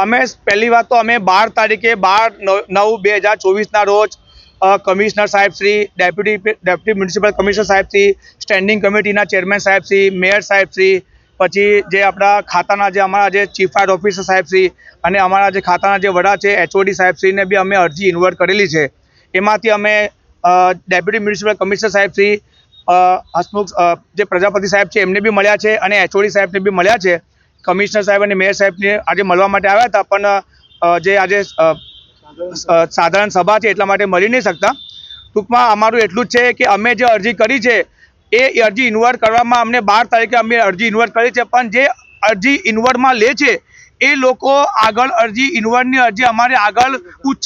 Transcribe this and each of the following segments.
અમે પહેલી વાત તો અમે 12 તારીખે 12/9/2024ના રોજ કમિશનર સાહેબ શ્રી, ડેપ્યુટી મ્યુનિસિપલ કમિશનર સાહેબ શ્રી, સ્ટેન્ડિંગ કમિટીના ચેરમેન સાહેબ શ્રી, મેયર સાહેબ શ્રી, પછી જે આપણા ખાતાના જે અમારા જે ચીફ ફાયર ઓફિસર સાહેબ શ્રી અને અમારા જે ખાતાના જે વડા છે HOD સાહેબ શ્રીને બી અમે અરજી ઇન્વર્ટ કરેલી છે। એમાંથી અમે ડેપ્યુટી મ્યુનિસિપલ કમિશનર સાહેબ શ્રી હસમુખ જે પ્રજાપતિ સાહેબ છે એમને બી મળ્યા છે અને HOD સાહેબને બી મળ્યા છે। કમિશનર સાહેબ અને મેયર સાહેબને આજે મળવા માટે આવ્યા હતા, પણ જે આજે સાધારણ સભા છે એટલા માટે મળી નહીં શકતા। ટૂંકમાં અમારું એટલું જ છે કે અમે જે અરજી કરી છે એ અરજી ઇન્વર્ટ કરવામાં અમને 12 તારીખે અમે અરજી ઇન્વર્ટ કરી છે, પણ જે અરજી ઇન્વર્ટમાં લે છે એ લોકો આગળ અરજી ઇન્વર્ટની અરજી અમારે આગળ ઉચ્ચ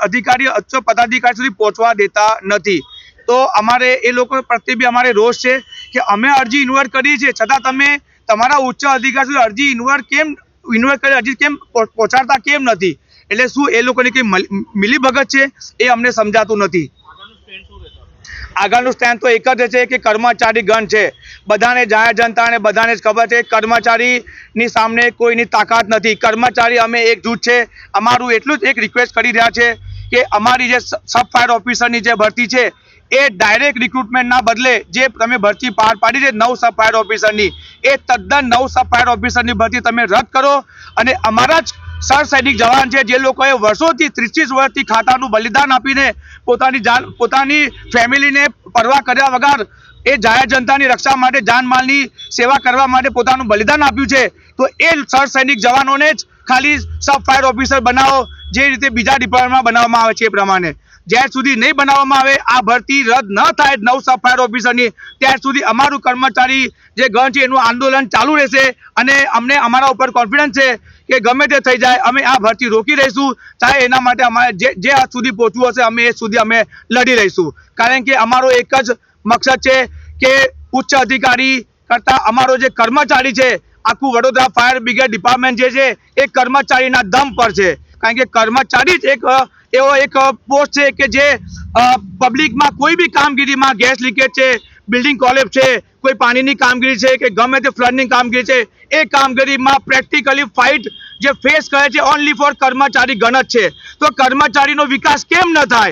અધિકારી ઉચ્ચ પદાધિકારી સુધી પહોંચવા દેતા નથી। તો અમારે એ લોકો પ્રત્યે બી અમારે રોષ છે કે અમે અરજી ઇન્વર્ટ કરી છે છતાં તમે તમારા ઉચ્ચ અધિકારી સુધી અરજી ઇન્વર્ટ કરી અરજી કેમ પહોંચાડતા કેમ નથી? એટલે શું એ લોકોની કંઈ મિલીભગત છે એ અમને સમજાતું નથી। આગળનું સ્ટેન્ડ તો એક જ છે કે કર્મચારી ગણ છે, બધાને જાહેર જનતાને બધાને જ ખબર છે કર્મચારીની સામે કોઈની તાકાત નથી। કર્મચારી અમે એકજૂથ છે। અમારું એટલું જ એક રિક્વેસ્ટ કરી રહ્યા છે કે અમારી જે સબ ફાયર ઓફિસરની જે ભરતી છે એ ડાયરેક્ટ રિક્રુટમેન્ટના બદલે જે તમે ભરતી પાર પાડી છે 9 સબ ફાયર ઓફિસરની, એ તદ્દન 9 સબ ફાયર ઓફિસરની ભરતી તમે રદ કરો અને અમારા જ સર સૈનિક જવાન છે જે લોકોએ વર્ષોથી 30 વર્ષથી ખાતાનું બલિદાન આપીને પોતાની જાન પોતાની ફેમિલીને પરવા કર્યા વગર એ જાહેર જનતાની રક્ષા માટે જાનમાલની સેવા કરવા માટે પોતાનું બલિદાન આપ્યું છે, તો એ સર સૈનિક જવાનોને જ ખાલી સબ ફાયર ઓફિસર બનાવો જે રીતે બીજા ડિપાર્ટમેન્ટમાં બનાવવામાં આવે છે એ પ્રમાણે। જ્યાર સુધી નહીં બનાવવામાં આવે, આ ભરતી રદ ન થાય 9 સબ ફાયર ઓફિસરની, ત્યાર સુધી અમારું કર્મચારી જે ગણ છે એનું આંદોલન ચાલુ રહેશે અને અમને અમારા ઉપર કોન્ફિડન્સ છે કે ગમે તે થઈ જાય અમે આ ભરતી રોકી રહીશું। ચાહે એના માટે અમારે જે હદ સુધી પહોંચવું હશે અમે એ સુધી અમે લડી રહીશું, કારણ કે અમારો એક જ મકસદ છે કે ઉચ્ચ અધિકારી કરતાં અમારો જે કર્મચારી છે, આખું વડોદરા ફાયર બ્રિગેડ ડિપાર્ટમેન્ટ જે છે એ કર્મચારીના દમ પર છે, કારણ કે કર્મચારી જ એક એવો એક પોસ્ટ છે કે જે પબ્લિકમાં કોઈ બી કામગીરીમાં ગેસ લીકેજ છે, બિલ્ડિંગ કોલેપ્સ છે, કોઈ પાણીની કામગીરી છે કે ગમે તે ફ્લડની કામગીરી છે, એ કામગીરીમાં પ્રેક્ટિકલી ફાઇટ જે ફેસ કરે છે ઓનલી ફોર કર્મચારી ગણ જ છે। તો કર્મચારીનો વિકાસ કેમ ન થાય?